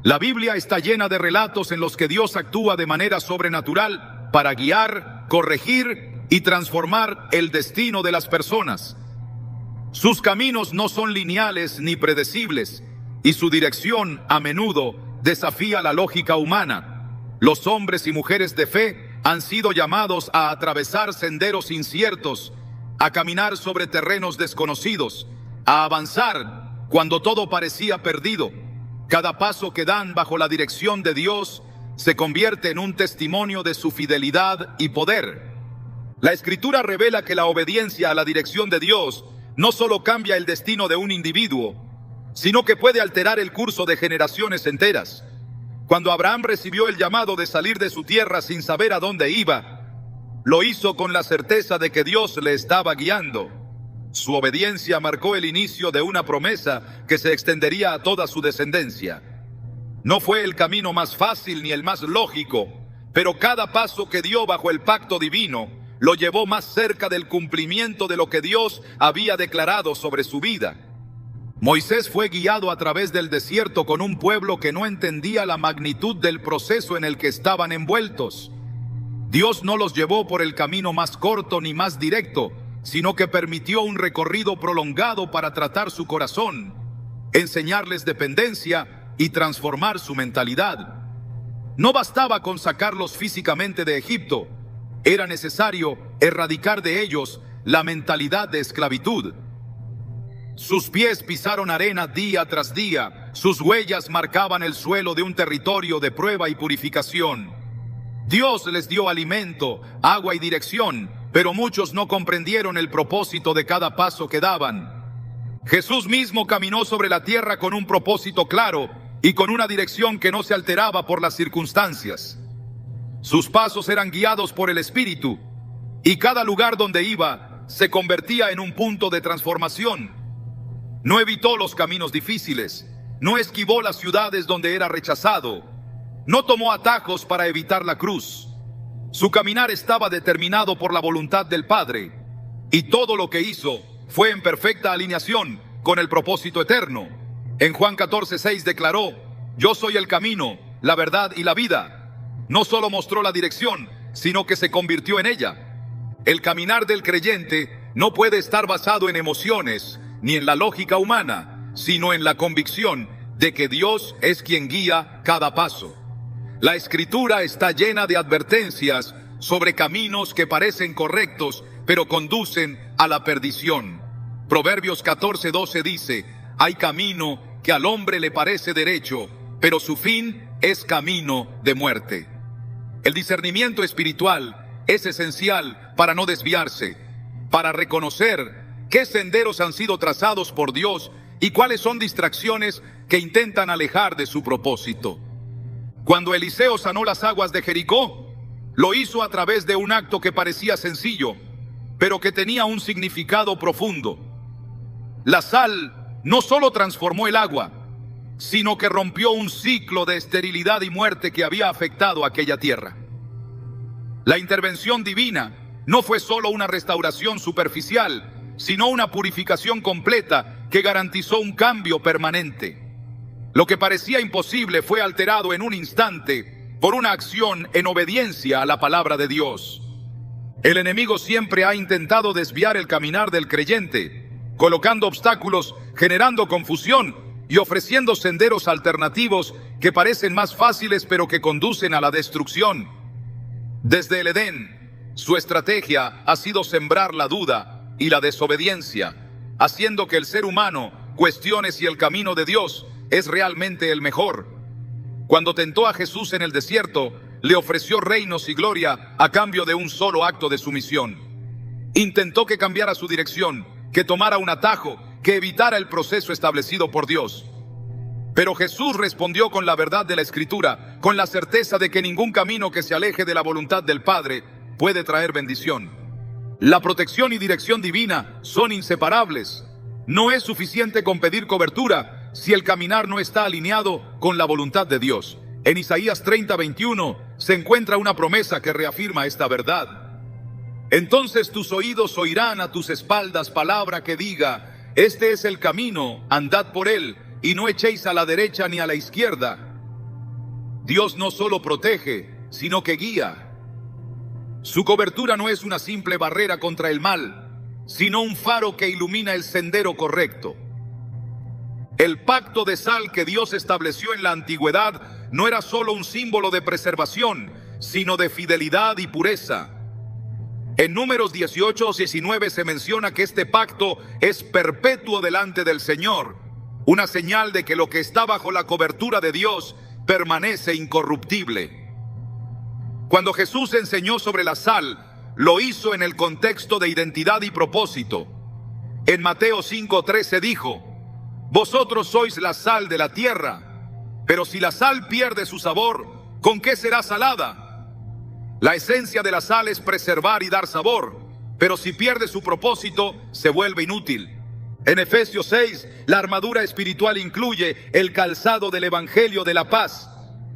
La Biblia está llena de relatos en los que Dios actúa de manera sobrenatural para guiar, corregir y transformar el destino de las personas. Sus caminos no son lineales ni predecibles, y su dirección a menudo desafía la lógica humana. Los hombres y mujeres de fe han sido llamados a atravesar senderos inciertos, a caminar sobre terrenos desconocidos, a avanzar cuando todo parecía perdido. Cada paso que dan bajo la dirección de Dios se convierte en un testimonio de su fidelidad y poder. La Escritura revela que la obediencia a la dirección de Dios no solo cambia el destino de un individuo, sino que puede alterar el curso de generaciones enteras. Cuando Abraham recibió el llamado de salir de su tierra sin saber a dónde iba, lo hizo con la certeza de que Dios le estaba guiando. Su obediencia marcó el inicio de una promesa que se extendería a toda su descendencia. No fue el camino más fácil ni el más lógico, pero cada paso que dio bajo el pacto divino lo llevó más cerca del cumplimiento de lo que Dios había declarado sobre su vida. Moisés fue guiado a través del desierto con un pueblo que no entendía la magnitud del proceso en el que estaban envueltos. Dios no los llevó por el camino más corto ni más directo, sino que permitió un recorrido prolongado para tratar su corazón, enseñarles dependencia y transformar su mentalidad. No bastaba con sacarlos físicamente de Egipto, era necesario erradicar de ellos la mentalidad de esclavitud. Sus pies pisaron arena día tras día, sus huellas marcaban el suelo de un territorio de prueba y purificación. Dios les dio alimento, agua y dirección, pero muchos no comprendieron el propósito de cada paso que daban. Jesús mismo caminó sobre la tierra con un propósito claro y con una dirección que no se alteraba por las circunstancias. Sus pasos eran guiados por el Espíritu, y cada lugar donde iba se convertía en un punto de transformación. No evitó los caminos difíciles, no esquivó las ciudades donde era rechazado, no tomó atajos para evitar la cruz. Su caminar estaba determinado por la voluntad del Padre, y todo lo que hizo fue en perfecta alineación con el propósito eterno. En Juan 14:6 declaró: "Yo soy el camino, la verdad y la vida". No solo mostró la dirección, sino que se convirtió en ella. El caminar del creyente no puede estar basado en emociones ni en la lógica humana, sino en la convicción de que Dios es quien guía cada paso. La Escritura está llena de advertencias sobre caminos que parecen correctos, pero conducen a la perdición. Proverbios 14:12 dice: "Hay camino que al hombre le parece derecho, pero su fin es camino de muerte". El discernimiento espiritual es esencial para no desviarse, para reconocer qué senderos han sido trazados por Dios y cuáles son distracciones que intentan alejar de su propósito. Cuando Eliseo sanó las aguas de Jericó, lo hizo a través de un acto que parecía sencillo. pero que tenía un significado profundo. La sal no solo transformó el agua, sino que rompió un ciclo de esterilidad y muerte que había afectado aquella tierra. La intervención divina no fue solo una restauración superficial, sino una purificación completa que garantizó un cambio permanente. Lo que parecía imposible fue alterado en un instante por una acción en obediencia a la palabra de Dios. El enemigo siempre ha intentado desviar el caminar del creyente, colocando obstáculos, generando confusión y ofreciendo senderos alternativos que parecen más fáciles pero que conducen a la destrucción. Desde el Edén, su estrategia ha sido sembrar la duda y la desobediencia, haciendo que el ser humano cuestione si el camino de Dios es realmente el mejor. Cuando tentó a Jesús en el desierto, le ofreció reinos y gloria a cambio de un solo acto de sumisión. Intentó que cambiara su dirección, que tomara un atajo, que evitara el proceso establecido por Dios. Pero Jesús respondió con la verdad de la Escritura, con la certeza de que ningún camino que se aleje de la voluntad del Padre puede traer bendición. La protección y dirección divina son inseparables. No es suficiente con pedir cobertura si el caminar no está alineado con la voluntad de Dios. En Isaías 30:21 se encuentra una promesa que reafirma esta verdad. Entonces tus oídos oirán a tus espaldas palabra que diga: este es el camino, andad por él, y no echéis a la derecha ni a la izquierda. Dios no solo protege, sino que guía. Su cobertura no es una simple barrera contra el mal, sino un faro que ilumina el sendero correcto. El pacto de sal que Dios estableció en la antigüedad no era solo un símbolo de preservación, sino de fidelidad y pureza. En Números 18-19 se menciona que este pacto es perpetuo delante del Señor, una señal de que lo que está bajo la cobertura de Dios permanece incorruptible. Cuando Jesús enseñó sobre la sal, lo hizo en el contexto de identidad y propósito. En Mateo 5:13 dijo: vosotros sois la sal de la tierra, pero si la sal pierde su sabor, ¿con qué será salada? La esencia de la sal es preservar y dar sabor, pero si pierde su propósito, se vuelve inútil. En Efesios 6, la armadura espiritual incluye el calzado del Evangelio de la paz.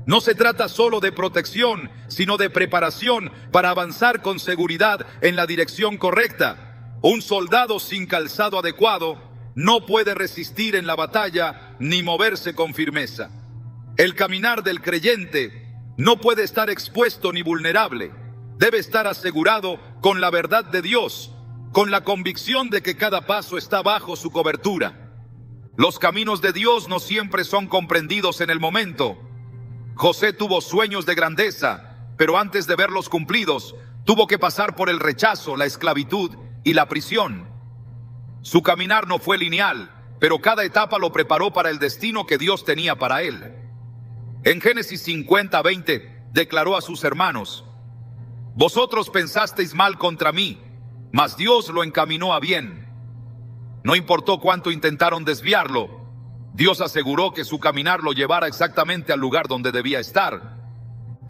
No se trata solo de protección, sino de preparación para avanzar con seguridad en la dirección correcta. Un soldado sin calzado adecuado no puede resistir en la batalla ni moverse con firmeza. El caminar del creyente no puede estar expuesto ni vulnerable. Debe estar asegurado con la verdad de Dios, con la convicción de que cada paso está bajo su cobertura. Los caminos de Dios no siempre son comprendidos en el momento. José tuvo sueños de grandeza, pero antes de verlos cumplidos, tuvo que pasar por el rechazo, la esclavitud y la prisión. Su caminar no fue lineal, pero cada etapa lo preparó para el destino que Dios tenía para él. En Génesis 50:20 declaró a sus hermanos: vosotros pensasteis mal contra mí, mas Dios lo encaminó a bien. No importó cuánto intentaron desviarlo, Dios aseguró que su caminar lo llevara exactamente al lugar donde debía estar.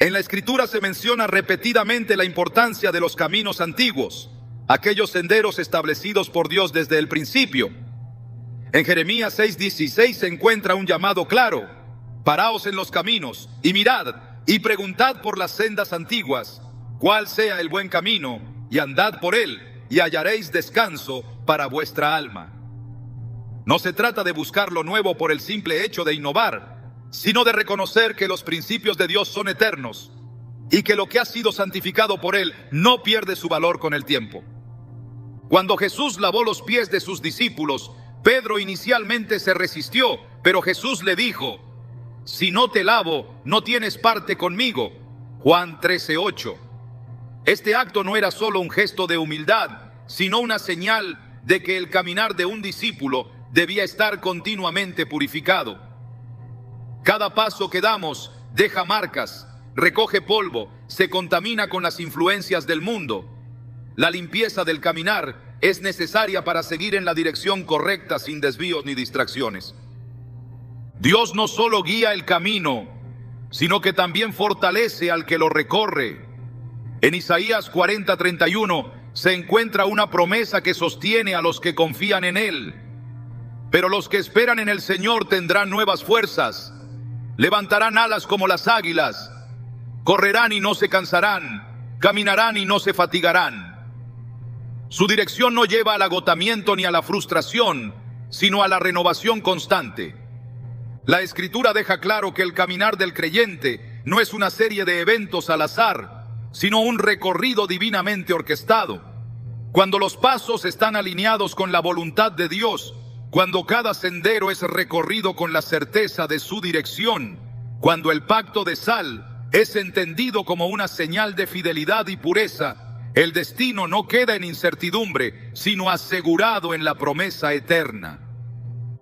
En la Escritura se menciona repetidamente la importancia de los caminos antiguos, aquellos senderos establecidos por Dios desde el principio. En Jeremías 6:16 se encuentra un llamado claro: paraos en los caminos y mirad y preguntad por las sendas antiguas, cuál sea el buen camino, y andad por él, y hallaréis descanso para vuestra alma. No se trata de buscar lo nuevo por el simple hecho de innovar, sino de reconocer que los principios de Dios son eternos y que lo que ha sido santificado por él no pierde su valor con el tiempo. Cuando Jesús lavó los pies de sus discípulos, Pedro inicialmente se resistió, pero Jesús le dijo: si no te lavo, no tienes parte conmigo. Juan 13:8. Este acto no era solo un gesto de humildad, sino una señal de que el caminar de un discípulo debía estar continuamente purificado. Cada paso que damos deja marcas, recoge polvo, se contamina con las influencias del mundo. La limpieza del caminar es necesaria para seguir en la dirección correcta sin desvíos ni distracciones. Dios no solo guía el camino, sino que también fortalece al que lo recorre. En Isaías 40:31, se encuentra una promesa que sostiene a los que confían en Él. Pero los que esperan en el Señor tendrán nuevas fuerzas, levantarán alas como las águilas, correrán y no se cansarán, caminarán y no se fatigarán. Su dirección no lleva al agotamiento ni a la frustración, sino a la renovación constante. La Escritura deja claro que el caminar del creyente no es una serie de eventos al azar, sino un recorrido divinamente orquestado. Cuando los pasos están alineados con la voluntad de Dios, cuando cada sendero es recorrido con la certeza de su dirección, cuando el pacto de sal es entendido como una señal de fidelidad y pureza, el destino no queda en incertidumbre, sino asegurado en la promesa eterna.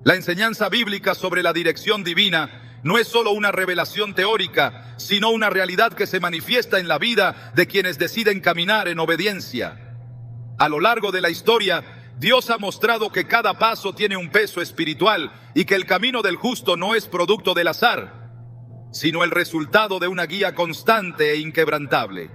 La enseñanza bíblica sobre la dirección divina no es solo una revelación teórica, sino una realidad que se manifiesta en la vida de quienes deciden caminar en obediencia. A lo largo de la historia, Dios ha mostrado que cada paso tiene un peso espiritual y que el camino del justo no es producto del azar, sino el resultado de una guía constante e inquebrantable.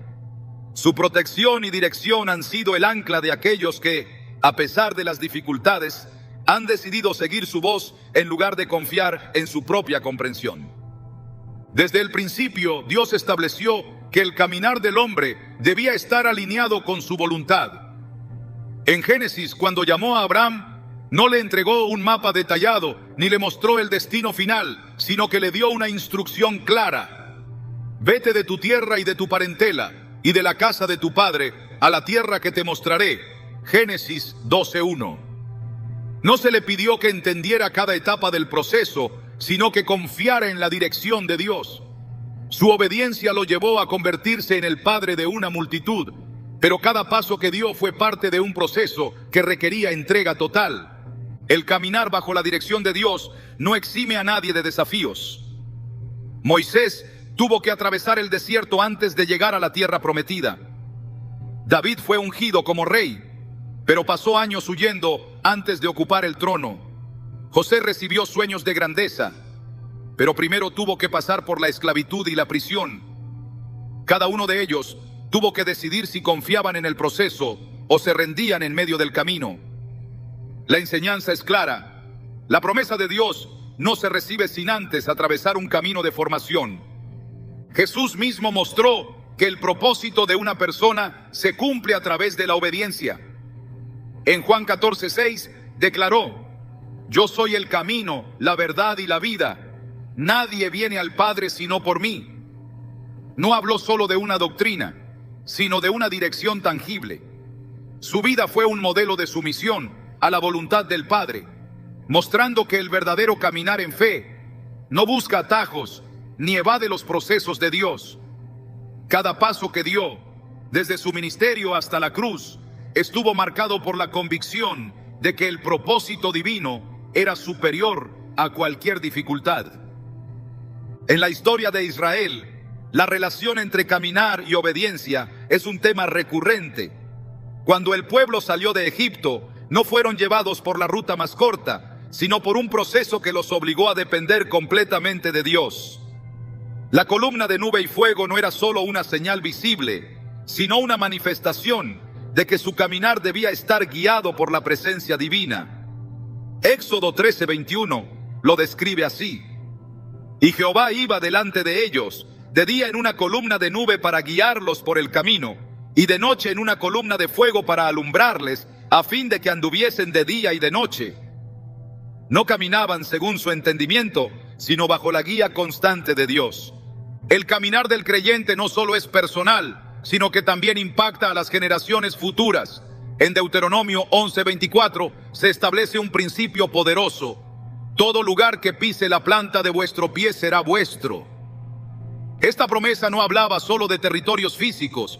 Su protección y dirección han sido el ancla de aquellos que, a pesar de las dificultades, han decidido seguir su voz en lugar de confiar en su propia comprensión. Desde el principio, Dios estableció que el caminar del hombre debía estar alineado con su voluntad. En Génesis, cuando llamó a Abraham, no le entregó un mapa detallado ni le mostró el destino final, sino que le dio una instrucción clara. Vete de tu tierra y de tu parentela y de la casa de tu padre a la tierra que te mostraré. Génesis 12:1. No se le pidió que entendiera cada etapa del proceso, sino que confiara en la dirección de Dios. Su obediencia lo llevó a convertirse en el padre de una multitud, pero cada paso que dio fue parte de un proceso que requería entrega total. El caminar bajo la dirección de Dios no exime a nadie de desafíos. Moisés tuvo que atravesar el desierto antes de llegar a la tierra prometida. David fue ungido como rey, pero pasó años huyendo antes de ocupar el trono. José recibió sueños de grandeza, pero primero tuvo que pasar por la esclavitud y la prisión. Cada uno de ellos tuvo que decidir si confiaban en el proceso o se rendían en medio del camino. La enseñanza es clara. La promesa de Dios no se recibe sin antes atravesar un camino de formación. Jesús mismo mostró que el propósito de una persona se cumple a través de la obediencia. En Juan 14:6 declaró: yo soy el camino, la verdad y la vida. Nadie viene al Padre sino por mí. No habló solo de una doctrina, sino de una dirección tangible. Su vida fue un modelo de sumisión a la voluntad del Padre, mostrando que el verdadero caminar en fe no busca atajos ni evade los procesos de Dios. Cada paso que dio, desde su ministerio hasta la cruz, estuvo marcado por la convicción de que el propósito divino era superior a cualquier dificultad. En la historia de Israel, la relación entre caminar y obediencia es un tema recurrente. Cuando el pueblo salió de Egipto, no fueron llevados por la ruta más corta, sino por un proceso que los obligó a depender completamente de Dios. La columna de nube y fuego no era solo una señal visible, sino una manifestación de que su caminar debía estar guiado por la presencia divina. Éxodo 13:21 lo describe así: y Jehová iba delante de ellos, de día en una columna de nube para guiarlos por el camino, y de noche en una columna de fuego para alumbrarles, a fin de que anduviesen de día y de noche. No caminaban según su entendimiento, sino bajo la guía constante de Dios. El caminar del creyente no solo es personal, sino que también impacta a las generaciones futuras. En Deuteronomio 11:24 se establece un principio poderoso: todo lugar que pise la planta de vuestro pie será vuestro. Esta promesa no hablaba solo de territorios físicos,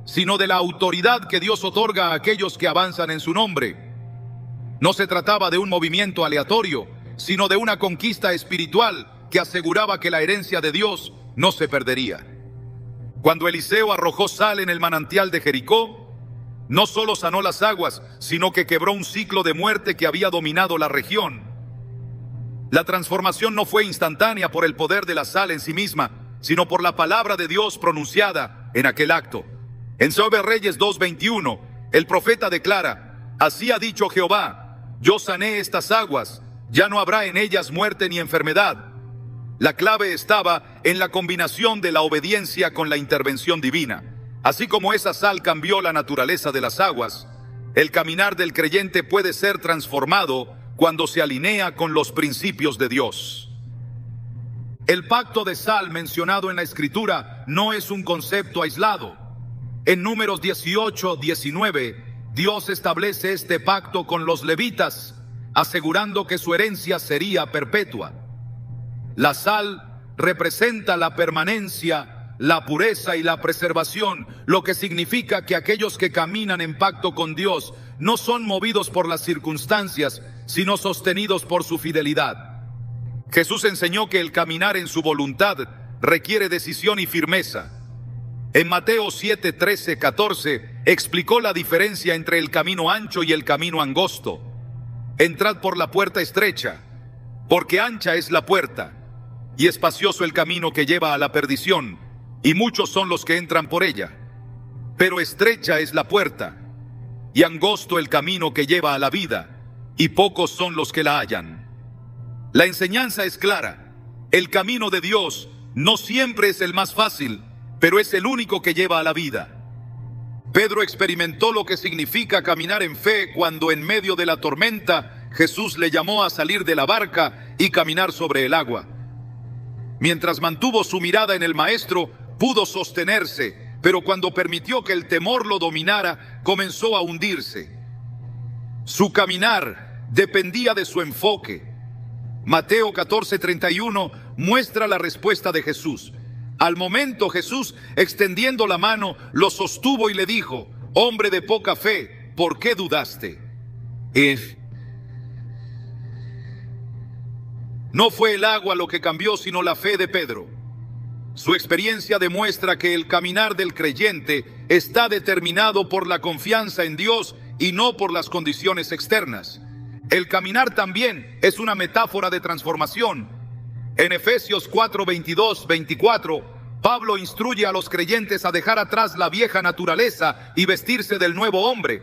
sino de la autoridad que Dios otorga a aquellos que avanzan en su nombre. No se trataba de un movimiento aleatorio, sino de una conquista espiritual que aseguraba que la herencia de Dios no se perdería. Cuando Eliseo arrojó sal en el manantial de Jericó, no solo sanó las aguas, sino que quebró un ciclo de muerte que había dominado la región. La transformación no fue instantánea por el poder de la sal en sí misma, sino por la palabra de Dios pronunciada en aquel acto. En Reyes 2:21, El profeta declara: así ha dicho Jehová, yo sané estas aguas, ya no habrá en ellas muerte ni enfermedad. La clave estaba en la combinación de la obediencia con la intervención divina. Así como esa sal cambió la naturaleza de las aguas, el caminar del creyente puede ser transformado cuando se alinea con los principios de Dios. El pacto de sal mencionado en la Escritura no es un concepto aislado. En Números 18:19, Dios establece este pacto con los levitas, asegurando que su herencia sería perpetua. La sal representa la permanencia, la pureza y la preservación, lo que significa que aquellos que caminan en pacto con Dios no son movidos por las circunstancias, sino sostenidos por su fidelidad. Jesús enseñó que el caminar en su voluntad requiere decisión y firmeza. En Mateo 7, 13, 14, explicó la diferencia entre el camino ancho y el camino angosto. Entrad por la puerta estrecha, porque ancha es la puerta, y espacioso el camino que lleva a la perdición, y muchos son los que entran por ella. Pero estrecha es la puerta, y angosto el camino que lleva a la vida, y pocos son los que la hallan. La enseñanza es clara: el camino de Dios no siempre es el más fácil, pero es el único que lleva a la vida. Pedro experimentó lo que significa caminar en fe cuando en medio de la tormenta Jesús le llamó a salir de la barca y caminar sobre el agua. Mientras mantuvo su mirada en el Maestro, pudo sostenerse, pero cuando permitió que el temor lo dominara, comenzó a hundirse. Su caminar dependía de su enfoque. Mateo 14:31 muestra la respuesta de Jesús. Al momento Jesús, extendiendo la mano, lo sostuvo y le dijo: hombre de poca fe, ¿por qué dudaste? No fue el agua lo que cambió, sino la fe de Pedro. Su experiencia demuestra que el caminar del creyente está determinado por la confianza en Dios y no por las condiciones externas. El caminar también es una metáfora de transformación. En Efesios 4:22-24, Pablo instruye a los creyentes a dejar atrás la vieja naturaleza y vestirse del nuevo hombre.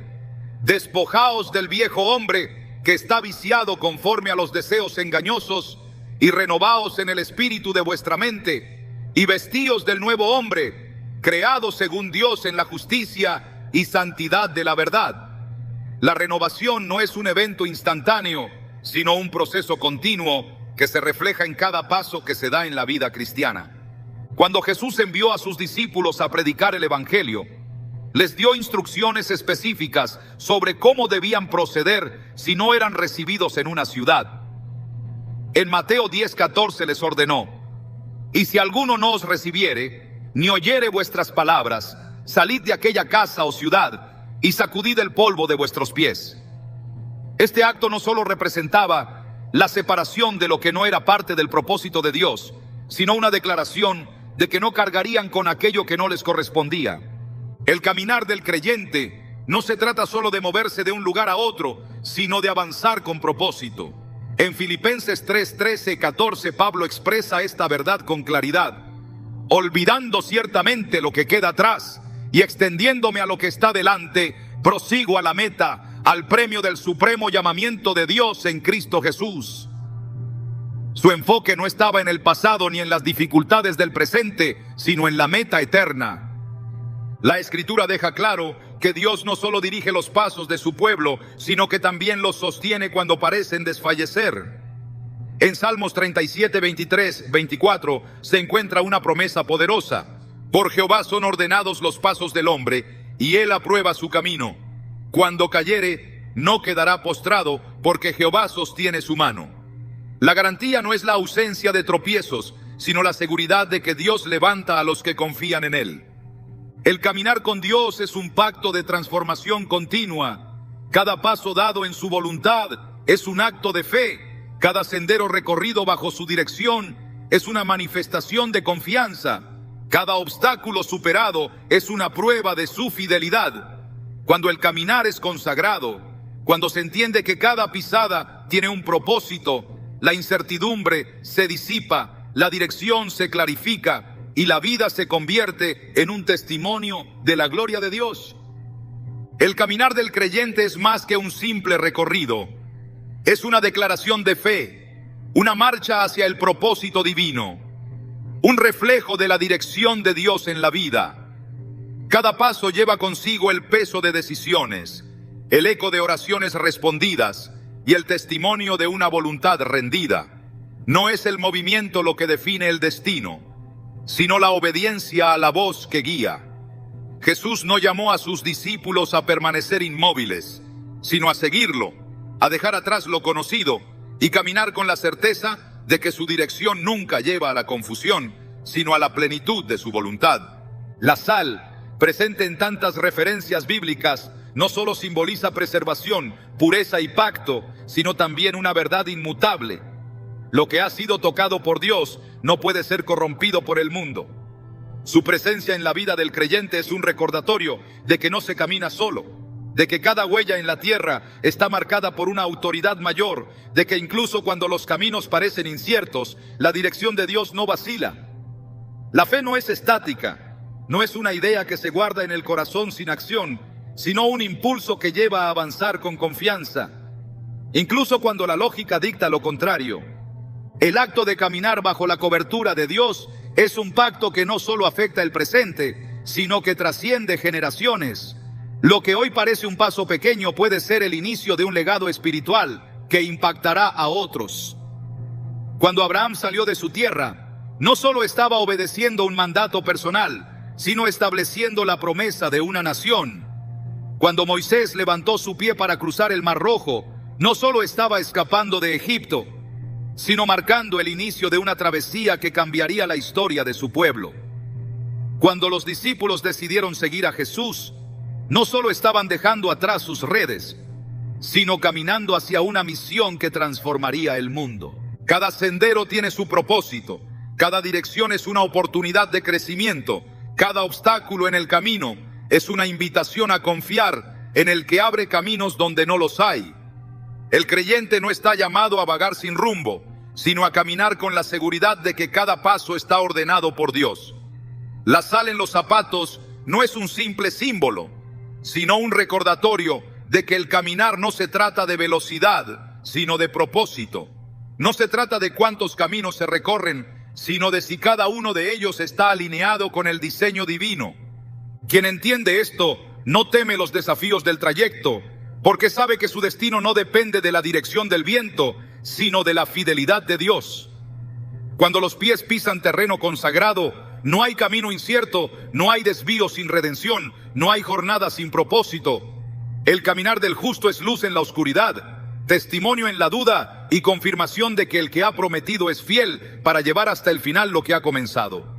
Despojaos del viejo hombre que está viciado conforme a los deseos engañosos, y renovaos en el espíritu de vuestra mente, y vestíos del nuevo hombre, creado según Dios en la justicia y santidad de la verdad. La renovación no es un evento instantáneo, sino un proceso continuo que se refleja en cada paso que se da en la vida cristiana. Cuando Jesús envió a sus discípulos a predicar el Evangelio, les dio instrucciones específicas sobre cómo debían proceder si no eran recibidos en una ciudad. En Mateo 10:14 les ordenó: y si alguno no os recibiere, ni oyere vuestras palabras, salid de aquella casa o ciudad, y sacudid el polvo de vuestros pies. Este acto no solo representaba la separación de lo que no era parte del propósito de Dios, sino una declaración de que no cargarían con aquello que no les correspondía. El caminar del creyente no se trata solo de moverse de un lugar a otro, sino de avanzar con propósito. En Filipenses 3:13-14, Pablo expresa esta verdad con claridad: olvidando ciertamente lo que queda atrás y extendiéndome a lo que está delante, prosigo a la meta, al premio del supremo llamamiento de Dios en Cristo Jesús. Su enfoque no estaba en el pasado ni en las dificultades del presente, sino en la meta eterna. La Escritura deja claro que Dios no solo dirige los pasos de su pueblo, sino que también los sostiene cuando parecen desfallecer. En Salmos 37, 23, 24 se encuentra una promesa poderosa: por Jehová son ordenados los pasos del hombre, y él aprueba su camino. Cuando cayere, no quedará postrado, porque Jehová sostiene su mano. La garantía no es la ausencia de tropiezos, sino la seguridad de que Dios levanta a los que confían en él. El caminar con Dios es un pacto de transformación continua. Cada paso dado en su voluntad es un acto de fe. Cada sendero recorrido bajo su dirección es una manifestación de confianza. Cada obstáculo superado es una prueba de su fidelidad. Cuando el caminar es consagrado, cuando se entiende que cada pisada tiene un propósito, la incertidumbre se disipa, la dirección se clarifica y la vida se convierte en un testimonio de la gloria de Dios. El caminar del creyente es más que un simple recorrido. Es una declaración de fe, una marcha hacia el propósito divino, un reflejo de la dirección de Dios en la vida. Cada paso lleva consigo el peso de decisiones, el eco de oraciones respondidas y el testimonio de una voluntad rendida. No es el movimiento lo que define el destino, sino la obediencia a la voz que guía. Jesús no llamó a sus discípulos a permanecer inmóviles, sino a seguirlo, a dejar atrás lo conocido y caminar con la certeza de que su dirección nunca lleva a la confusión, sino a la plenitud de su voluntad. La sal, presente en tantas referencias bíblicas, no solo simboliza preservación, pureza y pacto, sino también una verdad inmutable. Lo que ha sido tocado por Dios no puede ser corrompido por el mundo. Su presencia en la vida del creyente es un recordatorio de que no se camina solo, de que cada huella en la tierra está marcada por una autoridad mayor, de que incluso cuando los caminos parecen inciertos, la dirección de Dios no vacila. La fe no es estática, no es una idea que se guarda en el corazón sin acción, sino un impulso que lleva a avanzar con confianza, incluso cuando la lógica dicta lo contrario. El acto de caminar bajo la cobertura de Dios es un pacto que no solo afecta el presente, sino que trasciende generaciones. Lo que hoy parece un paso pequeño puede ser el inicio de un legado espiritual que impactará a otros. Cuando Abraham salió de su tierra, no solo estaba obedeciendo un mandato personal, sino estableciendo la promesa de una nación. Cuando Moisés levantó su pie para cruzar el Mar Rojo, no solo estaba escapando de Egipto, sino marcando el inicio de una travesía que cambiaría la historia de su pueblo. Cuando los discípulos decidieron seguir a Jesús, no solo estaban dejando atrás sus redes, sino caminando hacia una misión que transformaría el mundo. Cada sendero tiene su propósito, cada dirección es una oportunidad de crecimiento, cada obstáculo en el camino es una invitación a confiar en el que abre caminos donde no los hay. El creyente no está llamado a vagar sin rumbo, sino a caminar con la seguridad de que cada paso está ordenado por Dios. La sal en los zapatos no es un simple símbolo, sino un recordatorio de que el caminar no se trata de velocidad, sino de propósito. No se trata de cuántos caminos se recorren, sino de si cada uno de ellos está alineado con el diseño divino. Quien entiende esto no teme los desafíos del trayecto, porque sabe que su destino no depende de la dirección del viento, sino de la fidelidad de Dios. Cuando los pies pisan terreno consagrado, no hay camino incierto, no hay desvío sin redención, no hay jornada sin propósito. El caminar del justo es luz en la oscuridad, testimonio en la duda y confirmación de que el que ha prometido es fiel para llevar hasta el final lo que ha comenzado.